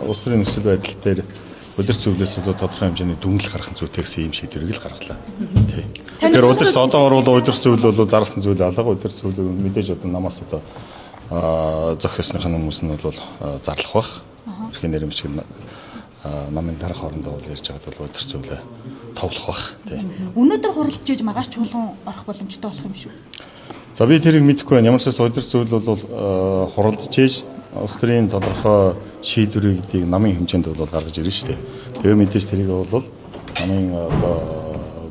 улс төрийн нөхцөл байдал дээр удирц зөвлөлөөс бол тодорхой хэмжээний дүнлэл гаргах зүйтэй гэсэн юм шийдвэрийг л гаргалаа. Тий. Тэгэхээр удирц одоогор бол удирц зөвлөл бол зарласан зүйл алга удирц зөвлөл мэдээж одоо намаас одоо зохиосных нь хүмүүс нь бол зарлах бах. Эрхийн нэрмжиг намын дарах хоорондоо ярьж байгаа бол удирц зөвлөө товлох бах. Тий. Өнөөдөр хуралдаж иж магаш чуулган орох боломжтой болох юм шүү. За би тэрийг мэдэхгүй байна. Ямар ч удирц зөвлөл бол хуралдаж иж улс төрийн тодорхой шийдвэрийг намын хэмжээнд бол гаргаж ирнэ шүү дээ. Тэгээ мэдээж тэрийг бол намын одоо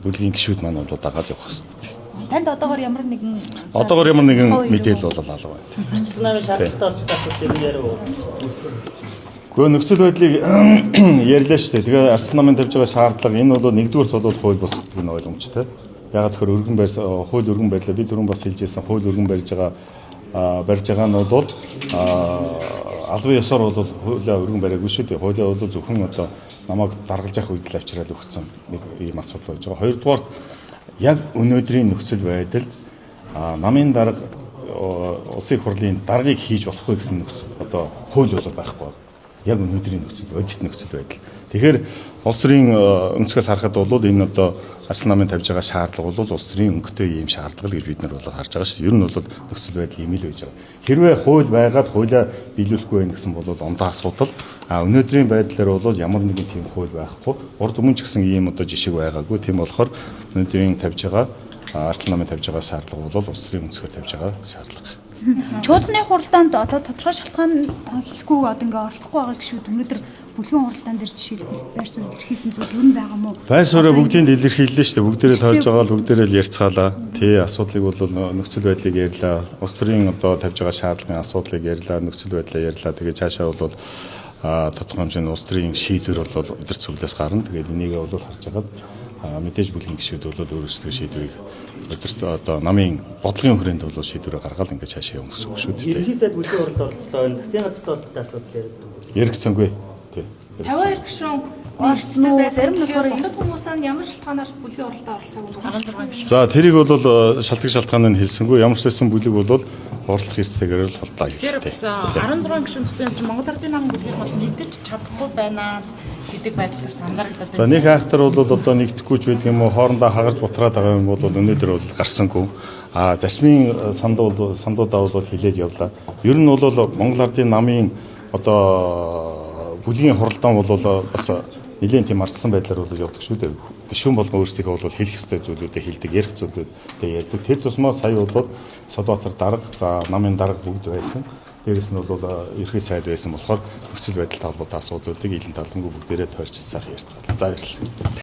бүлгийн гишүүд маань бол дагаад явах хэрэгтэй. Танд одоогоор ямар нэгэн мэдээлэл бол алга байна. Арчилсан намын шаардлагатай асуудлыг яриа. Гэхдээ нөхцөл байдлыг ярьлаа шүү дээ. Тэгээ арчилсан намын тавьж байгаа шаардлага энэ бол нэгдүгээр бол хууль бус гэдэг нь ойлгомжтой. Ягаад гэхээр өргөн барьс хууль өргөн байдлаа би түрүүн бас хэлжсэн хууль өргөн барьж байгаа нь бол албан ёсоор бол хуулиа өргөн бариагүй шүү дээ. Хуулиа бол зөвхөн одоо намайг даргалж явах үед л авчираад өгсөн нэг ийм асуудал байж байгаа. Хоёрдугаар яг өнөөдрийн нөхцөл байдал намын дарга улсын их хурлын даргыг хийж болохгүй гэсэн нөхцөл одоо хууль бол байхгүй байна. Яг өнөөдрийн нөхцөл байдал. Тэгэхээр улс төрийн өнцгөөс харахад бол энэ одоо арчилсан намын тавьж байгаа шаардлага бол улс төрийн өнгөтэй ийм шаардлага гэж бид нар бол харж байгаа шүү. Ер нь бол нөхцөл байдал ийм л байж байгаа. Хэрвээ хууль байгаад хуулиа биелүүлэхгүй байх гэсэн бол ондоо асуудал. Өнөөдрийн байдлаар бол ямар нэгэн тийм хууль байхгүй. Урд өмнө ч гэсэн ийм одоо жишээ байгаагүй. Тийм болохоор өнөөдрийн тавьж байгаа арчилсан намын тавьж байгаа шаардлага бол улс төрийн өнцгөр тавьж байгаа шаардлага. Чуулганы хуралдаанд одоо тодорхой шалтгаан хэлэхгүй одоо ингээ оролцохгүй байгаа гişүүд өнөөдөр бүлгийн хуралдаан дээр жишээ байр суурь илэрхийлсэн зүйл юу байгаа мó? Байр суурь бүгдийг илэрхийллээ шүү дээ. Бүгдээрээ тойлж байгаа л бүгдээрээ л ярьцгаалаа. Тий асуудлыг бол нөхцөл байдлыг ярьлаа. Улс төрийн одоо тавьж байгаа шаардлагын асуудлыг ярьлаа. Нөхцөл байдлаа ярьлаа. Тэгээ цаашаа бол тодорхой хэмжээний улс төрийн шийдвэр бол удирц зөвлөөс гарна. Тэгээд энийг бол харж агаад мэдээж бүлгийн гишүүд бол өөрсдөө шийдвэрийг удирц одоо намын бодлогын хүрээнд бол шийдвэрээ гаргаад ингээд цаашаа явах гэсэн үг шүү дээ. Ерхий сайд бүлгийн хуралд оролцлоо. Энэ засгийн газрт оролцсон асуудал яриад. Яригцсангүй. Тий. 52 гишүүн оролцсон уу? Зарим нөхөр бусад хүмүүс нь ямар шалтгаанаар бүлгийн хуралдаа оролцоогүй 16 За тэрийг бол шалтгаан нь хэлсэнгүй. Ямар ч байсан бүлэг бол орлох эрсдэлээр л холдоо явуулдаг. 16 гишүүнтэй чинь Монгол Ардын намын бүлгийг бас нэгдэж чадахгүй байна гэдэг байдлаас анзаарагдаад байна. За нэг айхтар бол одоо нэгдэхгүй ч байдаг юм уу хоорондоо хагарч бутраад байгаа юм бол өнөөдөр бол гарсангүй. Зарчмын сандуудаа бол хилээд явлаа. Ер нь бол Монгол Ардын намын одоо бүлгийн хуралдаан бол бас нэлээд тийм арчилсан байдлаар бол явдаг шүү дээ. Гишүүн болгон өөрсдийнхөө бол хэлэх ёстой зүйлүүдээ хэлдэг, ярих зүйлүүдээ ярьдаг. Тэр тусмаа сая бол Содбаатар дарга, за намын дарга бүгд байсан. Дээрээс нь бол ерхий сайд байсан болохоор нөхцөл байдалтай холбоотой асуудлуудыг илэн талангүй бүгдээрээ тойрч сайхан ярьцгаалаа. За баярлалаа.